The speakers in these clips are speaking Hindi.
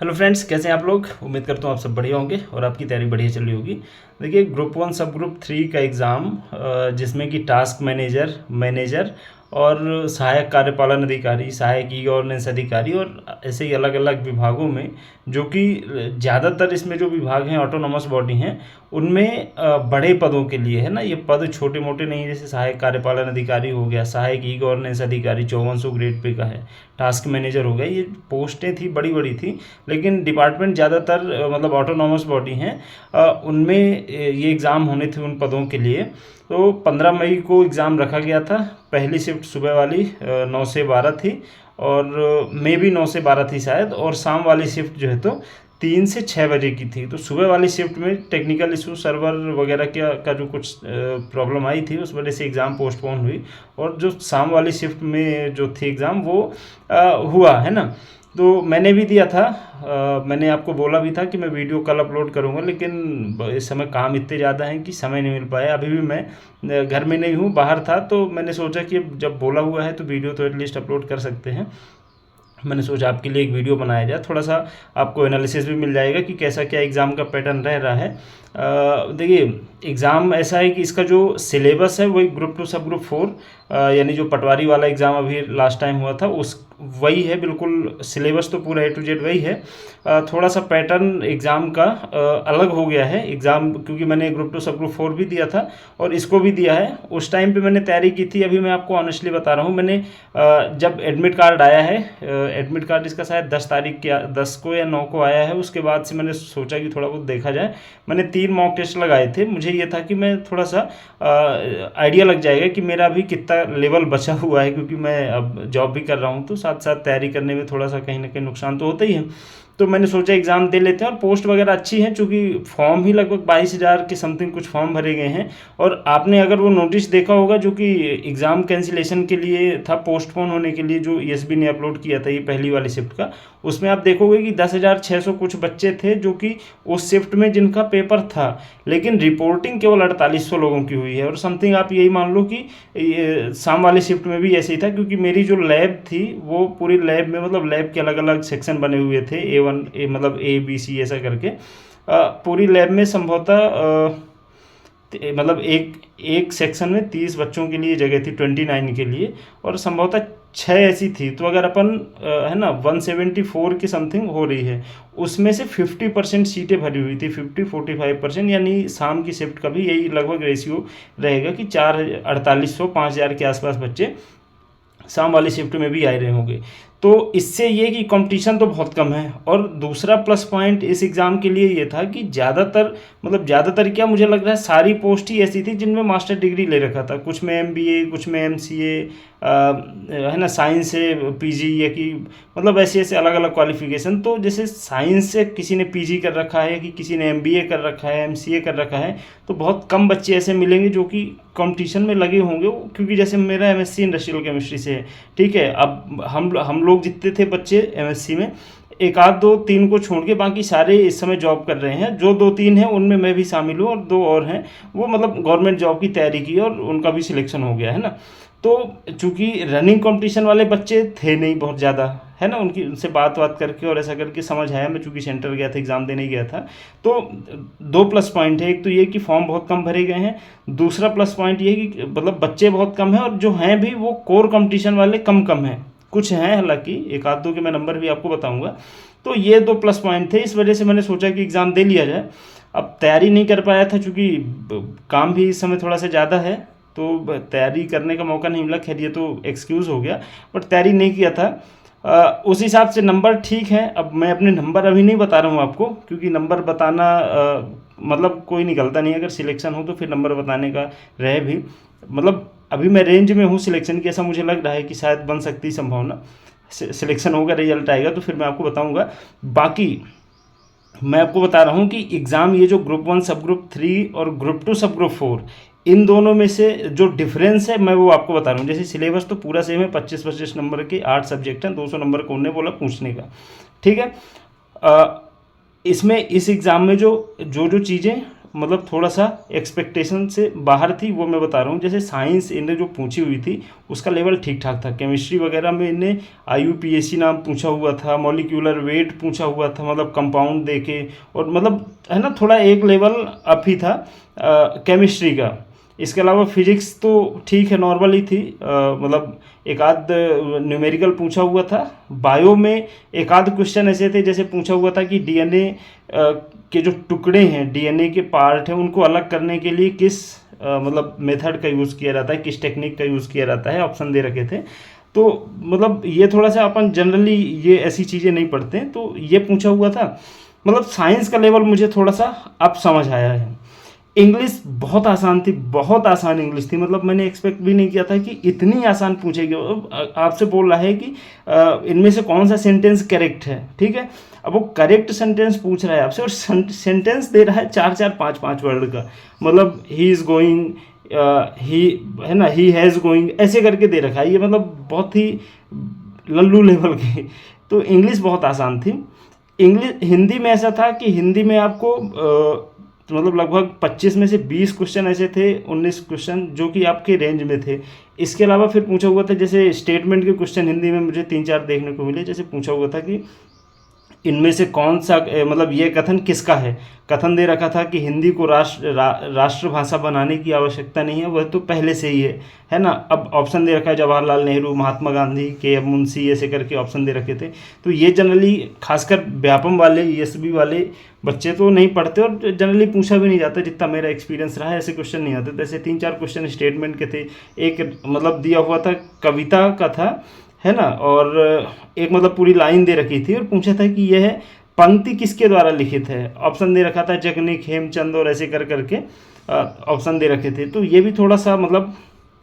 हेलो फ्रेंड्स, कैसे हैं आप लोग। उम्मीद करता हूँ आप सब बढ़िया होंगे और आपकी तैयारी बढ़िया चल रही होगी। देखिए, ग्रुप 1 सब ग्रुप 3 का एग्ज़ाम जिसमें कि टास्क मैनेजर मैनेजर और सहायक कार्यपालन अधिकारी, सहायक ई गवर्नेंस अधिकारी और ऐसे ही अलग अलग विभागों में, जो कि ज़्यादातर इसमें जो विभाग हैं ऑटोनॉमस बॉडी हैं उनमें बड़े पदों के लिए है ना। ये पद छोटे मोटे नहीं, जैसे सहायक कार्यपालन अधिकारी हो गया, सहायक ई गवर्नेंस अधिकारी 5400 ग्रेड पे का है, टास्क मैनेजर हो गया। ये पोस्टें थी, बड़ी बड़ी थी, लेकिन डिपार्टमेंट ज़्यादातर मतलब ऑटोनॉमस बॉडी हैं, उनमें ये एग्ज़ाम होने थे उन पदों के लिए। तो 15 मई को एग्ज़ाम रखा गया था। पहली शिफ्ट सुबह वाली 9 से 12 थी, और मे भी 9 से 12 थी शायद, और शाम वाली शिफ्ट जो है तो 3 से 6 बजे की थी। तो सुबह वाली शिफ्ट में टेक्निकल इशू, सर्वर वगैरह का जो कुछ प्रॉब्लम आई थी, उस वजह से एग्ज़ाम पोस्टपोन हुई। और जो शाम वाली शिफ्ट में जो थी एग्ज़ाम वो हुआ है ना। तो मैंने भी दिया था। मैंने आपको बोला भी था कि मैं वीडियो कल अपलोड करूंगा, लेकिन इस समय काम इतने ज़्यादा हैं कि समय नहीं मिल पाया। अभी भी मैं घर में नहीं हूँ, बाहर था, तो मैंने सोचा कि जब बोला हुआ है तो वीडियो तो एटलीस्ट अपलोड कर सकते हैं। मैंने सोचा आपके लिए एक वीडियो बनाया जाए, थोड़ा सा आपको एनालिसिस भी मिल जाएगा कि कैसा क्या एग्ज़ाम का पैटर्न रह रहा है। देखिए, एग्ज़ाम ऐसा है कि इसका जो सिलेबस है वही ग्रुप 2 सब ग्रुप 4 यानी जो पटवारी वाला एग्ज़ाम अभी लास्ट टाइम हुआ था उस वही है, बिल्कुल सिलेबस तो पूरा A to Z वही है। थोड़ा सा पैटर्न एग्ज़ाम का अलग हो गया है एग्ज़ाम, क्योंकि मैंने ग्रुप 2 सब ग्रुप 4 भी दिया था और इसको भी दिया है। उस टाइम पे मैंने तैयारी की थी। अभी मैं आपको ऑनेस्टली बता रहा हूँ, मैंने जब एडमिट कार्ड आया है, एडमिट कार्ड इसका शायद 10 तारीख के 10 को या 9 को आया है, उसके बाद से मैंने सोचा कि थोड़ा बहुत देखा जाए। मैंने 3 मॉक टेस्ट लगाए थे। मुझे ये था कि मैं थोड़ा सा आइडिया लग जाएगा कि मेरा अभी कितना लेवल बचा हुआ है, क्योंकि मैं अब जॉब भी कर रहा हूँ, तो साथ साथ तैयारी करने में थोड़ा सा कहीं ना कहीं नुकसान तो होता ही है। तो मैंने सोचा एग्ज़ाम दे लेते हैं, और पोस्ट वगैरह अच्छी है, चूँकि फॉर्म ही लगभग 22,000 के समथिंग कुछ फॉर्म भरे गए हैं। और आपने अगर वो नोटिस देखा होगा जो कि एग्ज़ाम कैंसिलेशन के लिए था, पोस्टपोन होने के लिए, जो ESB ने अपलोड किया था ये पहली वाली शिफ्ट का, उसमें आप देखोगे कि 10,600 कुछ बच्चे थे जो कि उस शिफ्ट में जिनका पेपर था, लेकिन रिपोर्टिंग केवल 4800 लोगों की हुई है। और समथिंग आप यही मान लो कि शाम वाली शिफ्ट में भी ऐसे ही था, क्योंकि मेरी जो लैब थी वो पूरी लैब में, मतलब लैब के अलग अलग सेक्शन बने हुए थे, A1 मतलब A B C ऐसा करके पूरी लैब में संभवतः मतलब एक सेक्शन में 30 बच्चों के लिए जगह थी, 29 के लिए, और संभवतः 6 ऐसी थी। तो अगर अपन है ना 174 की समथिंग हो रही है, उसमें से 50% सीटें भरी हुई थी, 50-45%, यानी शाम की शिफ्ट का भी यही लगभग रेशियो रहेगा कि 4,4800 5,000 के आसपास बच्चे शाम वाली शिफ्ट में भी आए रहे होंगे। तो इससे ये कि कंपटीशन तो बहुत कम है। और दूसरा प्लस पॉइंट इस एग्ज़ाम के लिए ये था कि ज़्यादातर क्या, मुझे लग रहा है सारी पोस्ट ही ऐसी थी जिनमें मास्टर डिग्री ले रखा था। कुछ में MBA, कुछ में MCA, है ना, साइंस से PG, या कि मतलब ऐसे ऐसे अलग अलग क्वालिफिकेशन। तो जैसे साइंस से किसी ने PG कर रखा है, कि किसी ने MBA कर रखा है, MCA कर रखा है, तो बहुत कम बच्चे ऐसे मिलेंगे जो कि कंपटीशन में लगे होंगे। क्योंकि जैसे मेरा MSc इंडस्ट्रियल केमिस्ट्री से है, ठीक है। अब हम लोग जितने थे बच्चे MSc में, एक आध 2-3 को छोड़ के बाकी सारे इस समय जॉब कर रहे हैं। जो 2-3 हैं उनमें मैं भी शामिल हूँ, और 2 और हैं वो मतलब गवर्नमेंट जॉब की तैयारी की और उनका भी सिलेक्शन हो गया है ना। तो चूंकि रनिंग कंपटीशन वाले बच्चे थे नहीं बहुत ज़्यादा, है ना, उनसे बात करके और ऐसा करके समझ आया। मैं चूंकि सेंटर गया था, एग्ज़ाम देने गया था। तो 2 प्लस पॉइंट है। एक तो ये कि फॉर्म बहुत कम भरे गए हैं। दूसरा प्लस पॉइंट ये कि मतलब बच्चे बहुत कम हैं, और जो हैं भी वो कोर कंपटीशन वाले कम हैं। कुछ हैं हालांकि, एक आध दो के मैं नंबर भी आपको बताऊंगा। तो ये 2 प्लस पॉइंट थे। इस वजह से मैंने सोचा कि एग्ज़ाम दे लिया जाए। अब तैयारी नहीं कर पाया था, चूँकि काम भी इस समय थोड़ा सा ज़्यादा है, तो तैयारी करने का मौका नहीं मिला। खैर, ये तो एक्सक्यूज़ हो गया, बट तैयारी नहीं किया था। उस हिसाब से नंबर ठीक है। अब मैं अपने नंबर अभी नहीं बता रहा हूँ आपको, क्योंकि नंबर बताना मतलब कोई निकलता नहीं। अगर सिलेक्शन हो तो फिर नंबर बताने का रहे भी, मतलब अभी मैं रेंज में हूँ सिलेक्शन की, ऐसा मुझे लग रहा है कि शायद बन सकती संभावना। सिलेक्शन होगा, रिजल्ट आएगा तो फिर मैं आपको बताऊँगा। बाकी मैं आपको बता रहा हूँ कि एग्ज़ाम ये जो ग्रुप 1 सब ग्रुप 3 और ग्रुप 2 सब ग्रुप 4, इन दोनों में से जो डिफरेंस है मैं वो आपको बता रहा हूँ। जैसे सिलेबस तो पूरा सेम है, 25-25 नंबर के 8 सब्जेक्ट हैं, 200 नंबर को उन्होंने बोला पूछने का, ठीक है। इसमें इस एग्ज़ाम में जो चीज़ें मतलब थोड़ा सा एक्सपेक्टेशन से बाहर थी, वो मैं बता रहा हूँ। जैसे साइंस इन्हें जो पूछी हुई थी उसका लेवल ठीक ठाक था। केमिस्ट्री वगैरह में इन्हें IUPAC नाम पूछा हुआ था, मॉलिक्यूलर वेट पूछा हुआ था, मतलब कंपाउंड देके, और मतलब है ना थोड़ा एक लेवल अप ही था केमिस्ट्री का। इसके अलावा फिजिक्स तो ठीक है, नॉर्मल ही थी, मतलब एक आध न्यूमेरिकल पूछा हुआ था। बायो में एक आध क्वेश्चन ऐसे थे जैसे पूछा हुआ था कि DNA के जो टुकड़े हैं, DNA के पार्ट हैं, उनको अलग करने के लिए किस मतलब मेथड का यूज़ किया जाता है, किस टेक्निक का यूज़ किया जाता है, ऑप्शन दे रखे थे। तो मतलब ये थोड़ा सा अपन जनरली ये ऐसी चीज़ें नहीं पढ़ते हैं, तो ये पूछा हुआ था। मतलब साइंस का लेवल मुझे थोड़ा सा अब समझ आया है। इंग्लिश बहुत आसान थी, बहुत आसान इंग्लिश थी, मतलब मैंने एक्सपेक्ट भी नहीं किया था कि इतनी आसान पूछेगी। आपसे बोल रहा है कि इनमें से कौन सा सेंटेंस करेक्ट है, ठीक है। अब वो करेक्ट सेंटेंस पूछ रहा है आपसे और सेंटेंस दे रहा है 4-4, 5-5 वर्ड का, मतलब ही इज़ गोइंग, ही है ना, ही हैज़ गोइंग, ऐसे करके दे रखा है। ये मतलब बहुत ही लल्लू लेवल की। तो इंग्लिश बहुत आसान थी। इंग्लिश हिंदी में ऐसा था कि हिंदी में आपको तो मतलब लगभग 25 में से 20 क्वेश्चन ऐसे थे, 19 क्वेश्चन जो कि आपके रेंज में थे। इसके अलावा फिर पूछा हुआ था, जैसे स्टेटमेंट के क्वेश्चन हिंदी में मुझे 3-4 देखने को मिले। जैसे पूछा हुआ था कि इनमें से कौन सा मतलब ये कथन किसका है। कथन दे रखा था कि हिंदी को राष्ट्रभाषा बनाने की आवश्यकता नहीं है, वह तो पहले से ही है ना। अब ऑप्शन दे रखा है जवाहरलाल नेहरू, महात्मा गांधी, KM मुंशी, ऐसे करके ऑप्शन दे रखे थे। तो ये जनरली खासकर व्यापम वाले, ESB वाले बच्चे तो नहीं पढ़ते और जनरली पूछा भी नहीं जाता। जितना मेरा एक्सपीरियंस रहा है ऐसे क्वेश्चन नहीं आते। जैसे 3-4 क्वेश्चन स्टेटमेंट के थे, एक मतलब दिया हुआ था कविता का था, है ना, और एक मतलब पूरी लाइन दे रखी थी और पूछा था कि यह पंक्ति किसके द्वारा लिखित है। ऑप्शन दे रखा था जगनिक, हेमचंद और ऐसे कर करके ऑप्शन दे रखे थे। तो ये भी थोड़ा सा मतलब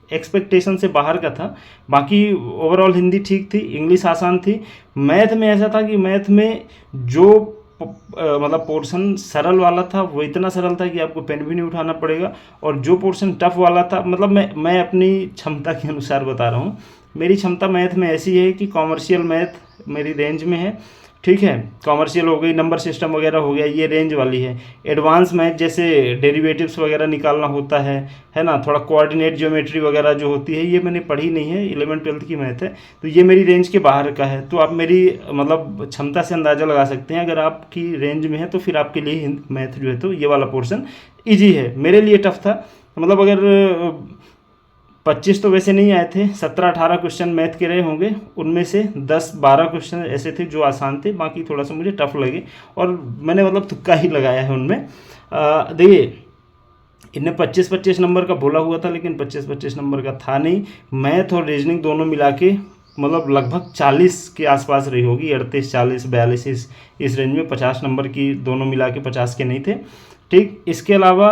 एक्सपेक्टेशन से बाहर का था। बाकी ओवरऑल हिंदी ठीक थी, इंग्लिश आसान थी। मैथ में ऐसा था कि मैथ में जो मतलब पोर्शन सरल वाला था वो इतना सरल था कि आपको पेन भी नहीं उठाना पड़ेगा, और जो पोर्शन टफ वाला था, मतलब मैं अपनी क्षमता के अनुसार बता रहा हूँ। मेरी क्षमता मैथ में ऐसी है कि कॉमर्शियल मैथ मेरी रेंज में है, ठीक है। कॉमर्शियल हो गई, नंबर सिस्टम वगैरह हो गया, ये रेंज वाली है। एडवांस मैथ जैसे डेरिवेटिव्स वगैरह निकालना होता है ना, थोड़ा कोऑर्डिनेट ज्योमेट्री वगैरह जो होती है, ये मैंने पढ़ी नहीं है, 11th-12th की मैथ है। तो ये मेरी रेंज के बाहर का है। तो आप मेरी मतलब क्षमता से अंदाज़ा लगा सकते हैं। अगर आपकी रेंज में है तो फिर आपके लिए मैथ जो है तो ये वाला पोर्शन ईजी है। मेरे लिए टफ था, मतलब अगर 25 तो वैसे नहीं आए थे, 17-18 क्वेश्चन मैथ के रहे होंगे, उनमें से 10-12 क्वेश्चन ऐसे थे जो आसान थे, बाकी थोड़ा सा मुझे टफ लगे और मैंने मतलब तुक्का ही लगाया है उनमें। देखिए इन्हें 25-25 नंबर का बोला हुआ था, लेकिन 25-25 नंबर का था नहीं। मैथ और रीजनिंग दोनों मिला के मतलब लगभग 40 के आसपास रही होगी, 38, 40, 42 इस रेंज में। 50 नंबर की दोनों मिला के 50 के नहीं थे, ठीक। इसके अलावा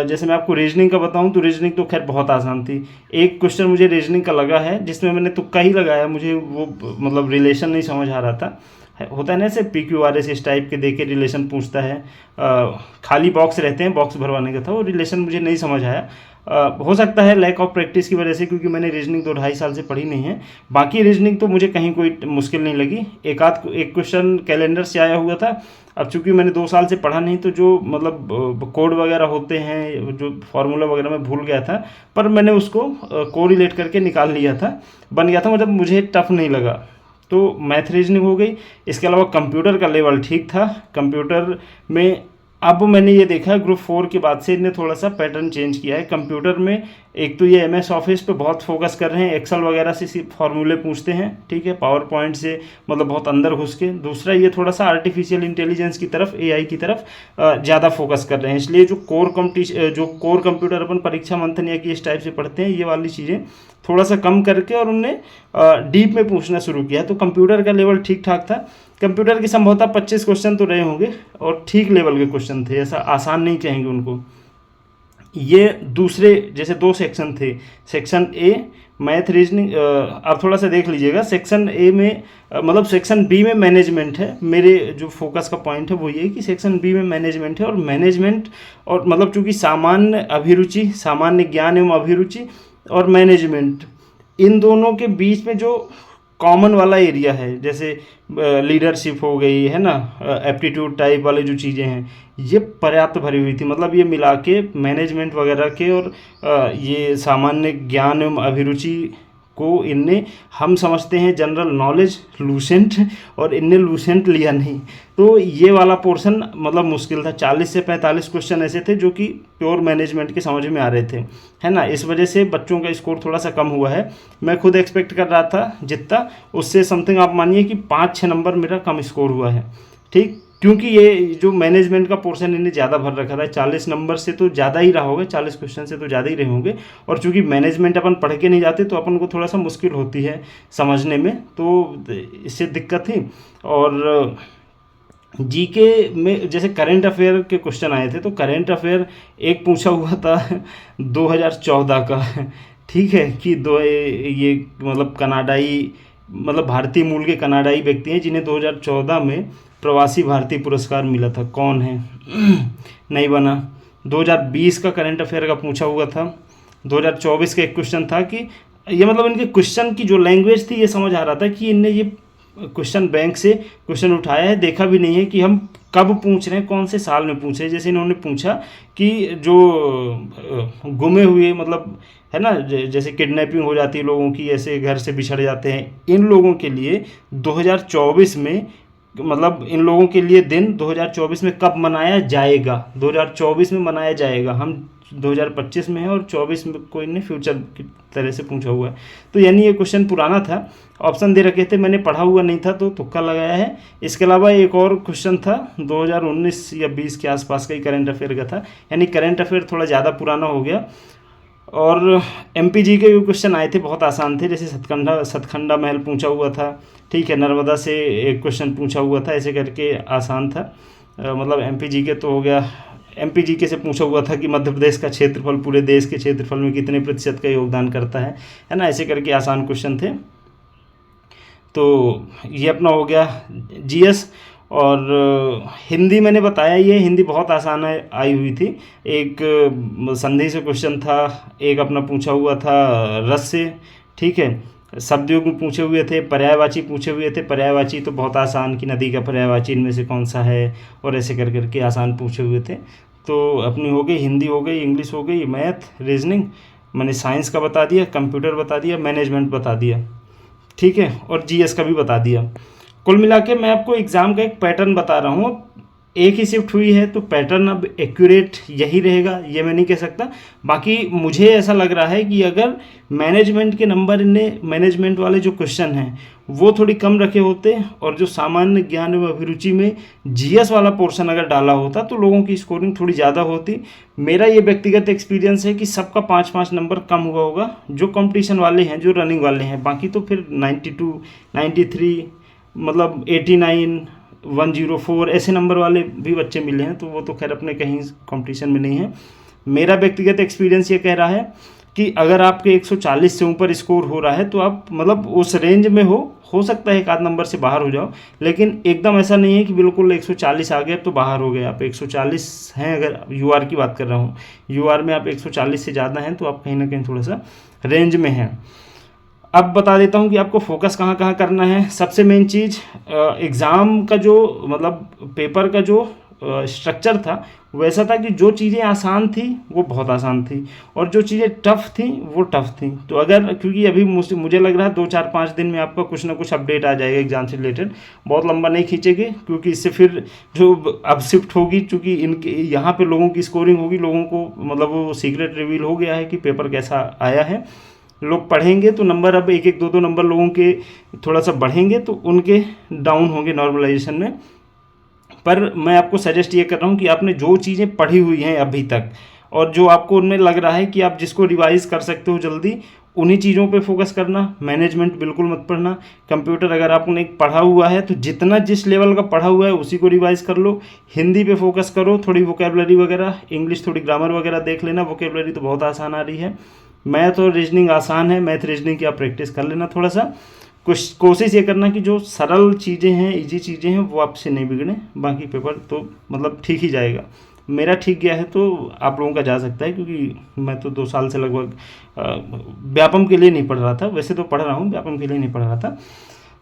जैसे मैं आपको रीजनिंग का बताऊं तो रीजनिंग तो खैर बहुत आसान थी। एक क्वेश्चन मुझे रीजनिंग का लगा है जिसमें मैंने तुक्का ही लगाया, मुझे वो मतलब रिलेशन नहीं समझ आ रहा था। होता है ना ऐसे PQRS इस टाइप के देके रिलेशन पूछता है, खाली बॉक्स रहते हैं, बॉक्स भरवाने का था, वो रिलेशन मुझे नहीं समझ आया। हो सकता है लैक ऑफ प्रैक्टिस की वजह से, क्योंकि मैंने रीजनिंग 2-2.5 साल से पढ़ी नहीं है। बाकी रीजनिंग तो मुझे कहीं कोई मुश्किल नहीं लगी। एक क्वेश्चन कैलेंडर से आया हुआ था। अब चूंकि मैंने 2 साल से पढ़ा नहीं, तो जो मतलब कोड वगैरह होते हैं, जो फार्मूला वगैरह मैं भूल गया था, पर मैंने उसको कोरिलेट करके निकाल लिया था, बन गया था, मतलब मुझे टफ नहीं लगा। तो मैथ रीजनिंग हो गई। इसके अलावा कंप्यूटर का लेवल ठीक था। कंप्यूटर में अब मैंने ये देखा ग्रुप 4 के बाद से इन्हें थोड़ा सा पैटर्न चेंज किया है कंप्यूटर में। एक तो ये MS ऑफिस पे बहुत फोकस कर रहे हैं, एक्सेल वगैरह से सिर्फ फार्मूले पूछते हैं, ठीक है, पावर पॉइंट से मतलब बहुत अंदर घुस के। दूसरा ये थोड़ा सा आर्टिफिशियल इंटेलिजेंस की तरफ, AI की तरफ ज़्यादा फोकस कर रहे हैं। इसलिए जो कोर कंप्यूटर अपन परीक्षा मंथन या कि इस टाइप से पढ़ते हैं, ये वाली चीज़ें थोड़ा सा कम करके और उनने डीप में पूछना शुरू किया। तो कंप्यूटर का लेवल ठीक ठाक था। कंप्यूटर की संभवतः 25 क्वेश्चन तो रहे होंगे और ठीक लेवल के क्वेश्चन थे, ऐसा आसान नहीं कहेंगे उनको। ये दूसरे जैसे 2 सेक्शन थे, सेक्शन A मैथ रीजनिंग, आप थोड़ा सा देख लीजिएगा। सेक्शन A में मतलब सेक्शन B में मैनेजमेंट है। मेरे जो फोकस का पॉइंट है वो ये है कि सेक्शन B में मैनेजमेंट है, और मैनेजमेंट और मतलब चूँकि सामान्य अभिरुचि, सामान्य ज्ञान एवं अभिरुचि और मैनेजमेंट, इन दोनों के बीच में जो कॉमन वाला एरिया है, जैसे लीडरशिप हो गई है ना, एप्टीट्यूड टाइप वाले जो चीज़ें हैं, ये पर्याप्त भरी हुई थी। मतलब ये मिला के मैनेजमेंट वगैरह के और ये सामान्य ज्ञान एवं अभिरुचि को इनने, हम समझते हैं जनरल नॉलेज लूसेंट, और इनने लूसेंट लिया नहीं। तो ये वाला पोर्शन मतलब मुश्किल था। 40 से 45 क्वेश्चन ऐसे थे जो कि प्योर मैनेजमेंट के समझ में आ रहे थे, है ना। इस वजह से बच्चों का स्कोर थोड़ा सा कम हुआ है। मैं खुद एक्सपेक्ट कर रहा था जितना, उससे समथिंग आप मानिए कि 5-6 नंबर मेरा कम स्कोर हुआ है, ठीक। क्योंकि ये जो मैनेजमेंट का पोर्शन इन्हें ज़्यादा भर रखा था, 40 नंबर से तो ज़्यादा ही रहा होगा, 40 क्वेश्चन से तो ज़्यादा ही रहे होंगे। और चूंकि मैनेजमेंट अपन पढ़ के नहीं जाते तो अपन को थोड़ा सा मुश्किल होती है समझने में, तो इससे दिक्कत थी। और जीके में जैसे करंट अफेयर के क्वेश्चन आए थे, तो करंट अफेयर एक पूछा हुआ था 2014 का, ठीक है, कि ये मतलब कनाडाई, मतलब भारतीय मूल के कनाडाई व्यक्ति हैं जिन्हें 2014 में प्रवासी भारतीय पुरस्कार मिला था, कौन है? नहीं बना। 2020 का करंट अफेयर का पूछा हुआ था। 2024 का एक क्वेश्चन था कि ये मतलब इनके क्वेश्चन की जो लैंग्वेज थी, ये समझ आ रहा था कि इनने ये क्वेश्चन बैंक से क्वेश्चन उठाया है, देखा भी नहीं है कि हम कब पूछ रहे हैं, कौन से साल में पूछे। जैसे इन्होंने पूछा कि जो गुमे हुए, मतलब है ना, जैसे किडनैपिंग हो जाती है लोगों की, ऐसे घर से बिछड़ जाते हैं, इन लोगों के लिए 2024 में, मतलब इन लोगों के लिए दिन 2024 में कब मनाया जाएगा, 2024 में मनाया जाएगा। हम 2025 में है और 24 में कोई ने फ्यूचर की तरह से पूछा हुआ है। तो यानी ये क्वेश्चन पुराना था, ऑप्शन दे रखे थे, मैंने पढ़ा हुआ नहीं था तो तुक्का लगाया है। इसके अलावा एक और क्वेश्चन था 2019 या 20 के आसपास का ही करंट अफेयर का था, यानी करंट अफेयर थोड़ा ज़्यादा पुराना हो गया। और एमपीजी के क्वेश्चन आए थे, बहुत आसान थे, जैसे सतखंडा महल पूछा हुआ था, ठीक है, नर्मदा से एक क्वेश्चन पूछा हुआ था, ऐसे करके आसान था। मतलब एमपीजी के तो हो गया। एमपीजी के से पूछा हुआ था कि मध्य प्रदेश का क्षेत्रफल पूरे देश के क्षेत्रफल में कितने प्रतिशत का योगदान करता है ना, ऐसे करके आसान क्वेश्चन थे। तो ये अपना हो गया जीएस। और हिंदी मैंने बताया, ये हिंदी बहुत आसान आई हुई थी। एक संधि से क्वेश्चन था, एक अपना पूछा हुआ था रस से, ठीक है, शब्दयोग में पूछे हुए थे, पर्यायवाची पूछे हुए थे। पर्यायवाची तो बहुत आसान, कि नदी का पर्यायवाची इनमें से कौन सा है, और ऐसे कर करके आसान पूछे हुए थे। तो अपनी हो गई, हिंदी हो गई, इंग्लिश हो गई, मैथ, रीजनिंग, मैंने साइंस का बता दिया, कंप्यूटर बता दिया, मैनेजमेंट बता दिया, ठीक है, और जीएस का भी बता दिया। कुल मिला के मैं आपको एग्ज़ाम का एक पैटर्न बता रहा हूँ। एक ही शिफ्ट हुई है तो पैटर्न अब एक्यूरेट यही रहेगा, ये मैं नहीं कह सकता। बाकी मुझे ऐसा लग रहा है कि अगर मैनेजमेंट के नंबर इन्हें, मैनेजमेंट वाले जो क्वेश्चन हैं वो थोड़ी कम रखे होते, और जो सामान्य ज्ञान एवं अभिरुचि में जीएस वाला पोर्शन अगर डाला होता तो लोगों की स्कोरिंग थोड़ी ज़्यादा होती। मेरा ये व्यक्तिगत एक्सपीरियंस है कि सबका 5-5 नंबर कम हुआ होगा, जो कंपटीशन वाले हैं, जो रनिंग वाले हैं। बाकी तो फिर 92, 93, मतलब 89, 104 ऐसे नंबर वाले भी बच्चे मिले हैं, तो वो तो खैर अपने कहीं कंपटीशन में नहीं है। मेरा व्यक्तिगत एक्सपीरियंस ये कह रहा है कि अगर आपके 140 से ऊपर स्कोर हो रहा है तो आप मतलब उस रेंज में हो सकता है एक आध नंबर से बाहर हो जाओ, लेकिन एकदम ऐसा नहीं है कि बिल्कुल 140 आ गए अब तो बाहर हो गए। आप 140 हैं, अगर यूआर की बात कर रहा हूँ, यूआर में आप 140 से ज़्यादा हैं तो आप कहीं ना कहीं थोड़ा सा रेंज में हैं। अब बता देता हूँ कि आपको फोकस कहाँ कहाँ करना है। सबसे मेन चीज़, एग्ज़ाम का जो मतलब पेपर का जो स्ट्रक्चर था वैसा था कि जो चीज़ें आसान थी वो बहुत आसान थी, और जो चीज़ें टफ़ थी वो टफ़ थी। तो अगर, क्योंकि अभी मुझे लग रहा है 2-4-5 दिन में आपका कुछ ना कुछ अपडेट आ जाएगा एग्ज़ाम से रिलेटेड, बहुत लंबा नहीं खींचेगी, क्योंकि इससे फिर जो अब शिफ्ट होगी, चूँकि इनके यहाँ पे लोगों की स्कोरिंग होगी, लोगों को मतलब वो सीक्रेट रिवील हो गया है कि पेपर कैसा आया है। लोग पढ़ेंगे तो नंबर अब 1-1, 2-2 नंबर लोगों के थोड़ा सा बढ़ेंगे, तो उनके डाउन होंगे नॉर्मलाइजेशन में। पर मैं आपको सजेस्ट ये कर रहा हूँ कि आपने जो चीज़ें पढ़ी हुई हैं अभी तक, और जो आपको उनमें लग रहा है कि आप जिसको रिवाइज़ कर सकते हो जल्दी, उन्हीं चीज़ों पे फोकस करना। मैनेजमेंट बिल्कुल मत पढ़ना। कंप्यूटर अगर आपने पढ़ा हुआ है तो जितना जिस लेवल का पढ़ा हुआ है उसी को रिवाइज़ कर लो। हिंदी पे फोकस करो, थोड़ी वोकेबलरी वगैरह, इंग्लिश थोड़ी ग्रामर वगैरह देख लेना, वोकेबलरी तो बहुत आसान आ रही है। मैथ और रीजनिंग आसान है, मैथ रीजनिंग की आप प्रैक्टिस कर लेना थोड़ा सा। कोशिश ये करना कि जो सरल चीज़ें हैं, इजी चीज़ें हैं, वो आपसे नहीं बिगड़े। बाकी पेपर तो मतलब ठीक ही जाएगा। मेरा ठीक गया है तो आप लोगों का जा सकता है, क्योंकि मैं तो 2 साल से लगभग व्यापम के लिए नहीं पढ़ रहा था, वैसे तो पढ़ रहा हूँ, व्यापम के लिए नहीं पढ़ रहा था।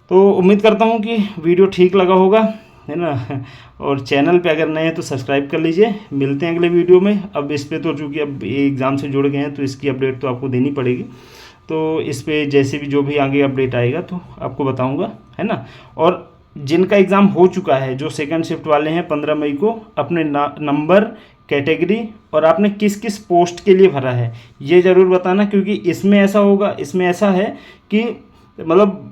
तो उम्मीद करता हूँ कि वीडियो ठीक लगा होगा, है ना। और चैनल पे अगर नए हैं तो सब्सक्राइब कर लीजिए। मिलते हैं अगले वीडियो में। अब इस पे तो चूँकि अब ये एग्ज़ाम से जुड़ गए हैं तो इसकी अपडेट तो आपको देनी पड़ेगी। तो इस पे जैसे भी जो भी आगे अपडेट आएगा तो आपको बताऊंगा, है ना। और जिनका एग्ज़ाम हो चुका है, जो सेकंड शिफ्ट वाले हैं, 15 मई को अपने नंबर, कैटेगरी और आपने किस किस पोस्ट के लिए भरा है ये ज़रूर बताना, क्योंकि इसमें ऐसा होगा, इसमें ऐसा है कि मतलब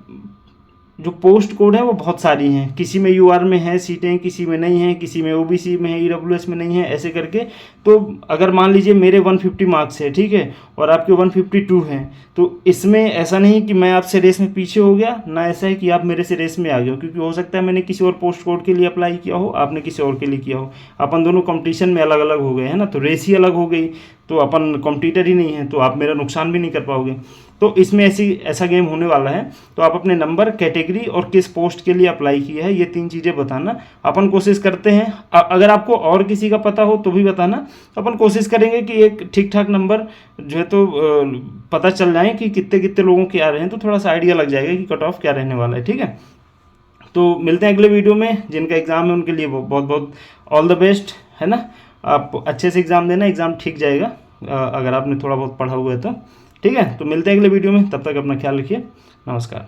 जो पोस्ट कोड है वो बहुत सारी हैं, किसी में यूआर में है सीटें, किसी में नहीं है, किसी में ओबीसी में है, ईडब्ल्यूएस में नहीं है, ऐसे करके। तो अगर मान लीजिए मेरे 150 मार्क्स है, ठीक है, और आपके 152 हैं, तो इसमें ऐसा नहीं कि मैं आपसे रेस में पीछे हो गया, ना ऐसा है कि आप मेरे से रेस में आ गए हो, क्योंकि हो सकता है मैंने किसी और पोस्ट कोड के लिए अप्लाई किया हो, आपने किसी और के लिए किया हो, अपन दोनों कंपटीशन में अलग अलग हो गए हैं ना, तो रेस ही अलग हो गई, तो अपन कॉम्पिटिटर ही नहीं है, तो आप मेरा नुकसान भी नहीं कर पाओगे। तो इसमें ऐसा गेम होने वाला है। तो आप अपने नंबर, कैटेगरी और किस पोस्ट के लिए अप्लाई किया है, ये 3 चीज़ें बताना। अपन कोशिश करते हैं, अगर आपको और किसी का पता हो तो भी बताना। अपन कोशिश करेंगे कि एक ठीक ठाक नंबर जो है तो पता चल जाए कि कितने कितने लोगों के आ रहे हैं, तो थोड़ा सा आइडिया लग जाएगा कि कट ऑफ क्या रहने वाला है, ठीक है। तो मिलते हैं अगले वीडियो में। जिनका एग्ज़ाम है उनके लिए बहुत बहुत ऑल द बेस्ट, है ना। आप अच्छे से एग्ज़ाम देना, एग्ज़ाम ठीक जाएगा अगर आपने थोड़ा बहुत पढ़ा हुआ है तो, ठीक है। तो मिलते हैं अगले वीडियो में, तब तक अपना ख्याल रखिए। नमस्कार।